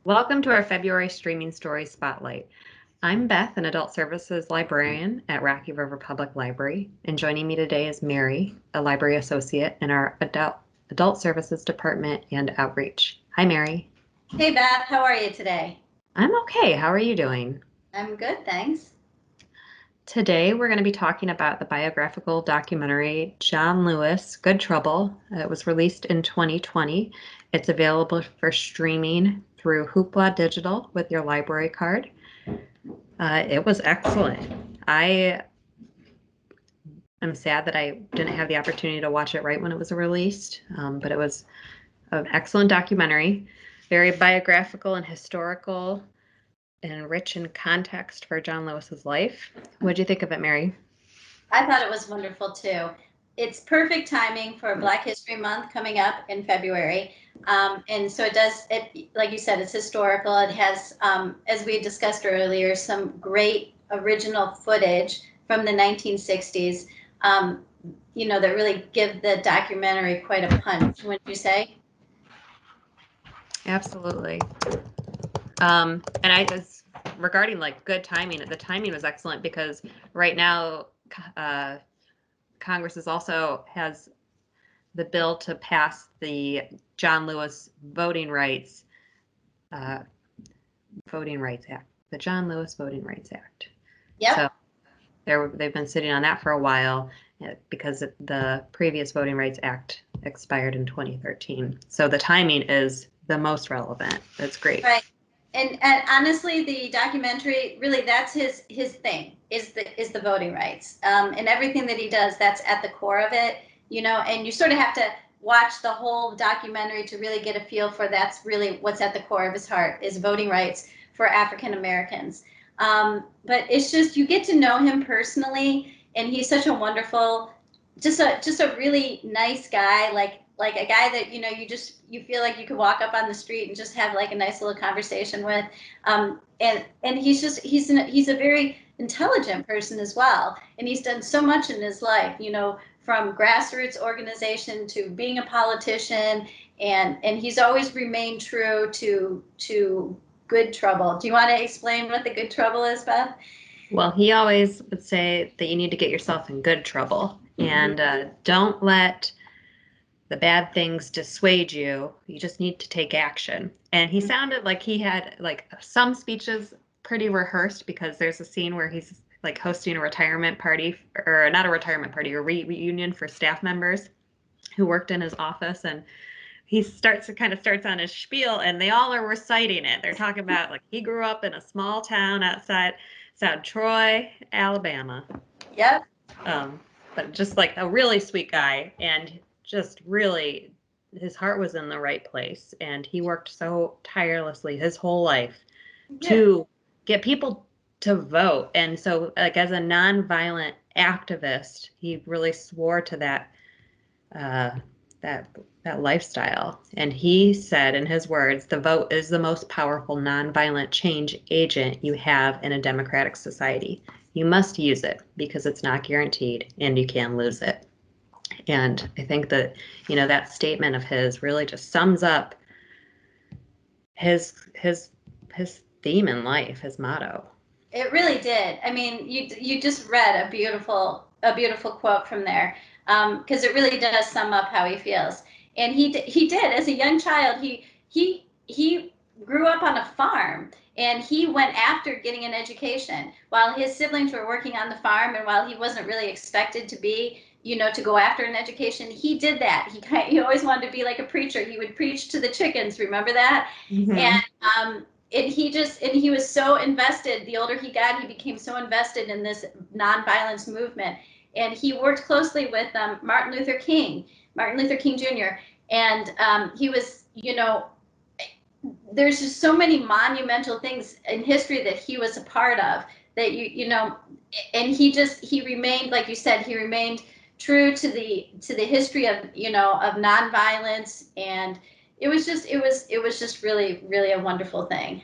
Welcome to our February Streaming Story Spotlight. I'm Beth, an Adult Services Librarian at Rocky River Public Library, and joining me today is Mary, a Library Associate in our Adult Services Department and Outreach. Hi, Mary. Hey Beth, how are you today? I'm okay. How are you doing? I'm good, thanks. Today, we're going to be talking about the biographical documentary John Lewis, Good Trouble. It was released in 2020. It's available for streaming through Hoopla Digital with your library card. It was excellent. I am sad that I didn't have the opportunity to watch it right when it was released, but it was an excellent documentary, very biographical and historical, and rich in context for John Lewis's life. What did you think of it, Mary? I thought it was wonderful too. It's perfect timing for Black History Month coming up in February. And so like you said, it's historical. It has, as we discussed earlier, some great original footage from the 1960s, that really give the documentary quite a punch, wouldn't you say? Absolutely. And I was regarding like good timing. The timing was excellent because right now Congress is also has the bill to pass the John Lewis uh, Voting Rights Act, the John Lewis Voting Rights Act. Yep. So they've been sitting on that for a while because the previous Voting Rights Act expired in 2013. So the timing is the most relevant. That's great. Right. And honestly, the documentary really that's his thing is the voting rights, and everything that he does that's at the core of it, and you sort of have to watch the whole documentary to really get a feel for that's really what's at the core of his heart is voting rights for African Americans. But it's just you get to know him personally, and he's such a wonderful, just a really nice guy, like a guy that you feel like you could walk up on the street and just have like a nice little conversation with, and he's a very intelligent person as well, and he's done so much in his life, from grassroots organization to being a politician, and he's always remained true to Good Trouble. Do you want to explain what the Good Trouble is, Beth? Well, he always would say that you need to get yourself in good trouble and don't let the bad things dissuade you. You just need to take action. And he sounded like he had like some speeches pretty rehearsed because there's a scene where he's like hosting a retirement party, or not a retirement party, a reunion for staff members who worked in his office, and he starts on his spiel and they all are reciting it. They're talking about like he grew up in a small town outside Troy, Alabama. Yep. Um, but just like a really sweet guy, and just really his heart was in the right place, and he worked so tirelessly his whole life Yeah. to get people to vote. And so like as a nonviolent activist, he really swore to uh, that that lifestyle. And he said, in his words, the vote is the most powerful nonviolent change agent you have in a democratic society. You must use it because it's not guaranteed and you can lose it. And I think that, that statement of his really just sums up his theme in life, his motto. It really did. I mean, you just read a beautiful quote from there, because it really does sum up how he feels. And he did as a young child. He grew up on a farm, and he went after getting an education while his siblings were working on the farm, and while he wasn't really expected to be, to go after an education. He did that. He always wanted to be like a preacher. He would preach to the chickens. Remember that? Mm-hmm. And he was so invested. The older he got, he became so invested in this nonviolence movement, and he worked closely with Martin Luther King Jr. And he was, there's just so many monumental things in history that he was a part of, that and he remained, like you said, he remained true to the history of nonviolence. And it was just really, really a wonderful thing.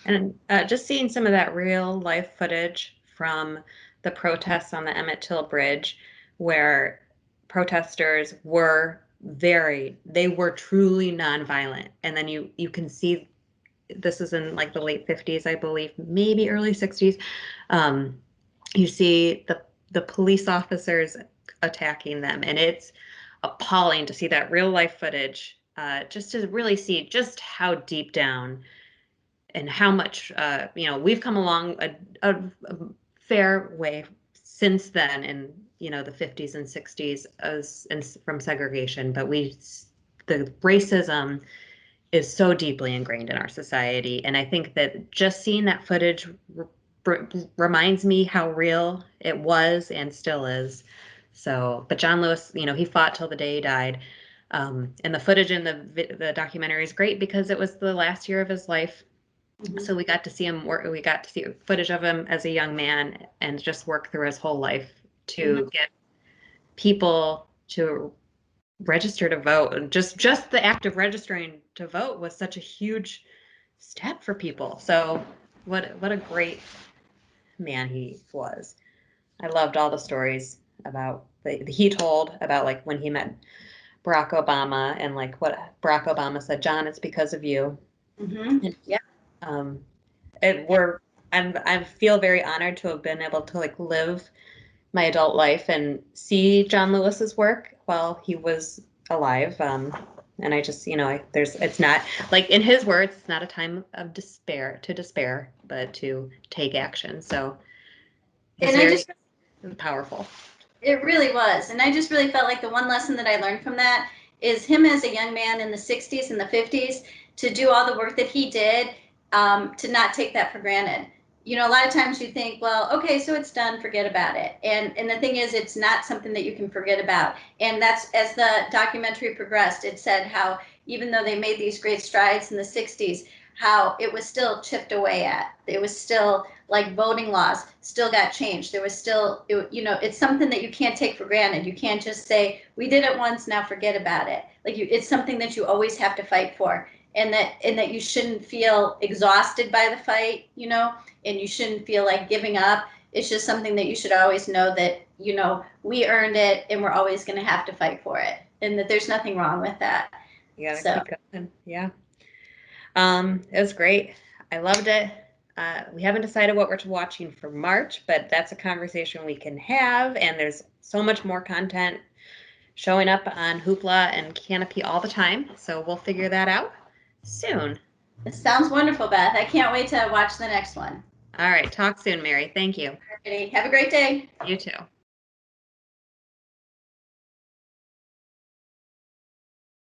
And just seeing some of that real life footage from the protests on the Emmett Till Bridge, where protesters were they were truly nonviolent. And then you can see this is in like the late 50s, I believe, maybe early 60s. You see the police officers attacking them, and it's appalling to see that real life footage, just to really see just how deep down and how much, we've come along a fair way since then in, the 50s and 60s from segregation, but the racism is so deeply ingrained in our society. And I think that just seeing that footage reminds me how real it was and still is. So, but John Lewis, he fought till the day he died. And the footage in the documentary is great because it was the last year of his life. Mhm. So we got to see him work. We got to see footage of him as a young man and just work through his whole life to get people to register to vote. And just the act of registering to vote was such a huge step for people. So what a great man he was. I loved all the stories about that he told about like when he met Barack Obama and like what Barack Obama said, John, it's because of you. And, Yeah. it we're I feel very honored to have been able to like live my adult life and see John Lewis's work while he was alive. And I just, it's not like in his words, it's not a time of despair, but to take action. So it's And I very just powerful. It really was. And I just really felt like the one lesson that I learned from that is him as a young man in the 60s and the 50s to do all the work that he did, to not take that for granted. A lot of times you think, well, okay, so it's done, forget about it. And the thing is, it's not something that you can forget about. And that's, as the documentary progressed, it said how even though they made these great strides in the 60s, how it was still chipped away at. It was still like voting laws still got changed. There was still, it's something that you can't take for granted. You can't just say, we did it once, now forget about it. Like it's something that you always have to fight for. And that you shouldn't feel exhausted by the fight, and you shouldn't feel like giving up. It's just something that you should always know that, we earned it and we're always going to have to fight for it. And that there's nothing wrong with that. You gotta keep going. Yeah. It was great. I loved it. We haven't decided what we're watching for March, but that's a conversation we can have. And there's so much more content showing up on Hoopla and Canopy all the time. So we'll figure that out soon. It sounds wonderful, Beth. I can't wait to watch the next one. All right. Talk soon, Mary. Thank you. Alrighty. Have a great day. You too.